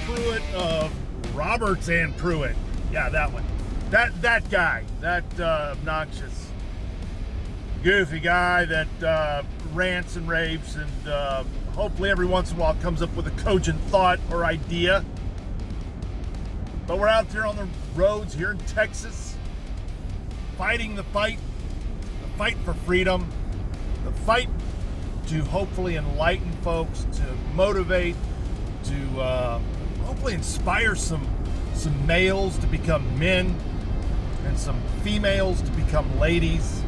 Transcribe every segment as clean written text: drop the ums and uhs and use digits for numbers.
Pruitt of Roberts and Pruitt. Yeah, that one. That guy. That obnoxious, goofy guy that rants and raves and hopefully every once in a while comes up with a cogent thought or idea. But we're out there on the roads here in Texas, fighting the fight for freedom, the fight to hopefully enlighten folks, to motivate, to hopefully inspire some males to become men and some females to become ladies.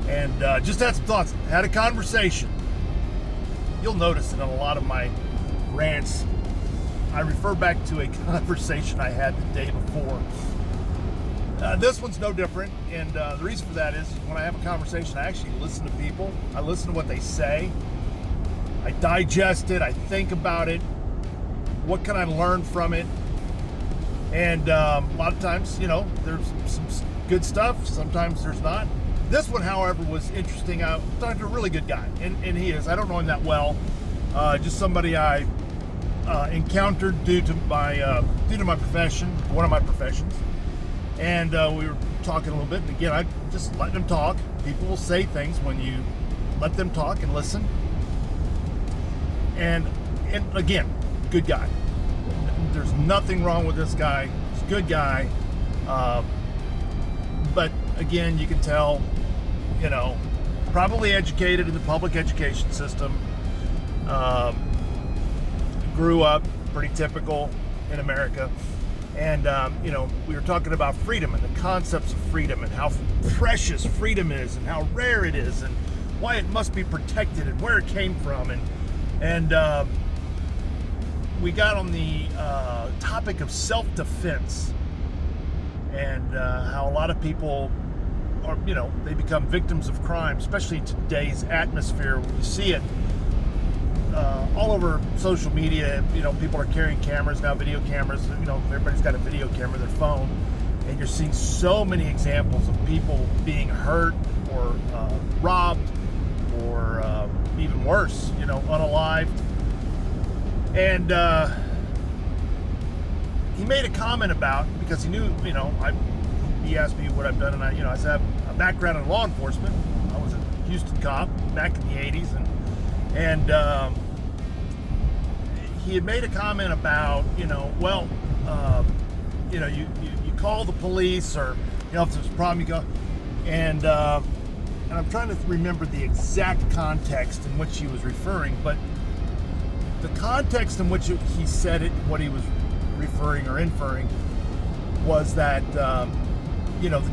And just had some thoughts. Had a conversation. You'll notice that in a lot of my rants, I refer back to a conversation I had the day before. This one's no different, and the reason for that is when I have a conversation, I actually listen to people. I listen to what they say. I digest it. I think about it. What can I learn from it? And a lot of times, there's some good stuff. Sometimes there's not. This one, however, was interesting. I talked to a really good guy, and he is. I don't know him that well. Just somebody I encountered due to my profession, one of my professions. And we were talking a little bit, and again, I just let them talk. People will say things when you let them talk and listen. And again, good guy. There's nothing wrong with this guy. He's a good guy. But again, you can tell, probably educated in the public education system. Grew up pretty typical in America. And, we were talking about freedom and the concepts of freedom and how precious freedom is and how rare it is and why it must be protected and where it came from. And we got on the topic of self-defense and how a lot of people are, they become victims of crime, especially in today's atmosphere. You see it all over social media. People are carrying cameras now, video cameras. Everybody's got a video camera on their phone, and you're seeing so many examples of people being hurt or robbed or even worse, unalived. And he made a comment about, because he knew, he asked me what I've done, and I said I have a background in law enforcement. I was a Houston cop back in the 80s, and he had made a comment about, you call the police, or if there's a problem, you go. And I'm trying to remember the exact context in which he was referring, but the context in which he said it, what he was referring or inferring, was that the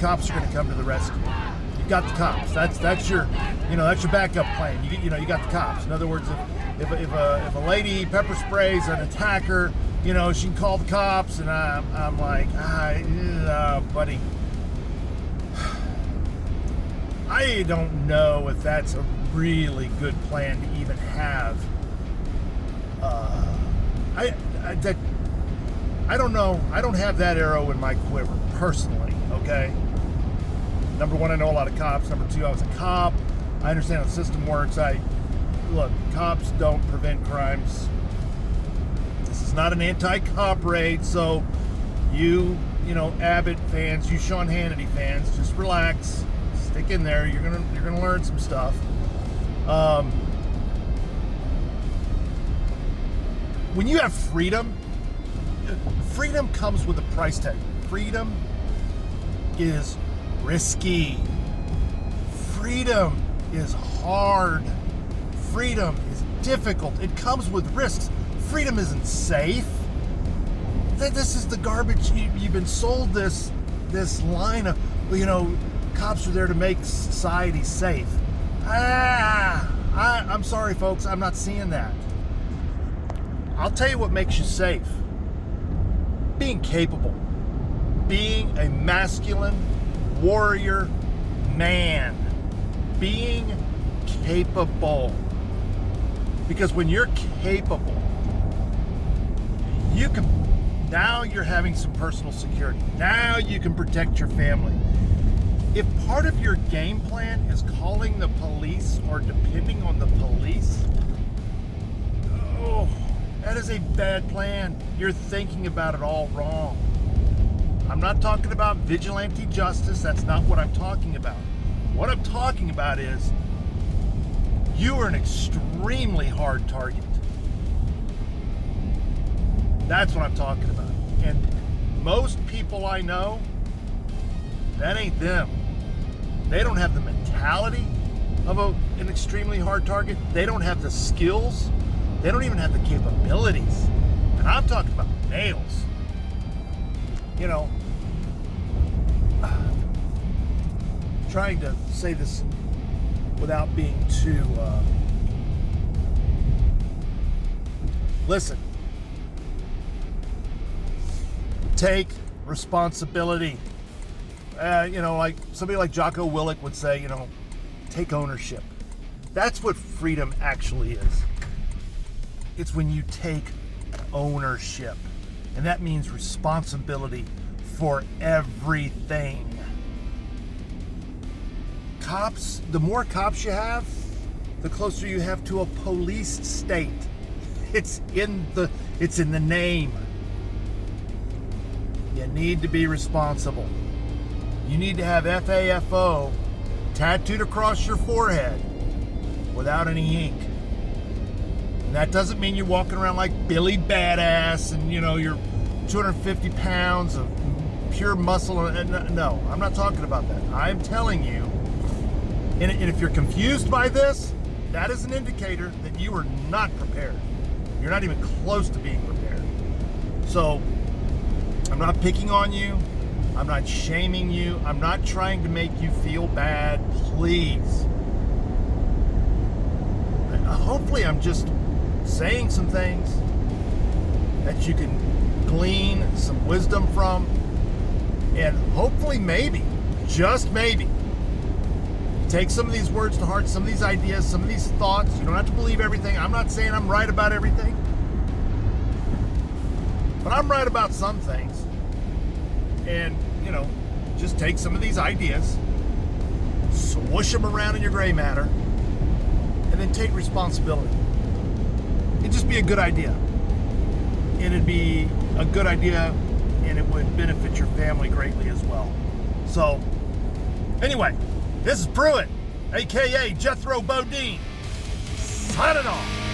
cops are going to come to the rescue. You got the cops. That's your backup plan. You got the cops. In other words, if a lady pepper sprays an attacker, she can call the cops. And I'm like, buddy, I don't know if that's a really good plan to even have. I don't know. I don't have that arrow in my quiver personally. Okay. Number one, I know a lot of cops. Number two, I was a cop. I understand how the system works. Look, cops don't prevent crimes. This is not an anti-cop raid, so you Abbott fans, you Sean Hannity fans, just relax, stick in there. You're gonna learn some stuff. When you have freedom comes with a price tag. Freedom is risky. Freedom is hard. Freedom is difficult. It comes with risks. Freedom isn't safe. This is the garbage. You've been sold this line of, cops are there to make society safe. I'm sorry, folks. I'm not seeing that. I'll tell you what makes you safe. Being capable. Being a masculine warrior man. Being capable. Because when you're capable, now you're having some personal security. Now you can protect your family. If part of your game plan is calling the police or depending on the police, that is is a bad plan. You're thinking about it all wrong. I'm not talking about vigilante justice. That's not what I'm talking about. What I'm talking about is you are an extremely hard target. That's what I'm talking about. And most people I know, that ain't them. They don't have the mentality of an extremely hard target. They don't have the skills. They don't even have the capabilities. And I'm talking about males. You know, trying to say this without being too... Listen. Take responsibility. Like somebody like Jocko Willink would say, take ownership. That's what freedom actually is. It's when you take ownership. And that means responsibility for everything. Cops, the more cops you have, the closer you have to a police state. It's in the name. You need to be responsible. You need to have FAFO tattooed across your forehead without any ink. And that doesn't mean you're walking around like Billy Badass and you're 250 pounds of pure muscle. No, I'm not talking about that. I'm telling you, and if you're confused by this, that is an indicator that you are not prepared. You're not even close to being prepared. So I'm not picking on you. I'm not shaming you. I'm not trying to make you feel bad. Please. Hopefully I'm just saying some things that you can glean some wisdom from, and hopefully maybe, just maybe, take some of these words to heart, some of these ideas, some of these thoughts. You don't have to believe everything. I'm not saying I'm right about everything, but I'm right about some things. And, just take some of these ideas, swoosh them around in your gray matter, and then take responsibility. It'd just be a good idea. And it'd be a good idea, and it would benefit your family greatly as well. So, anyway, this is Pruitt, a.k.a. Jethro Bodine, signing off.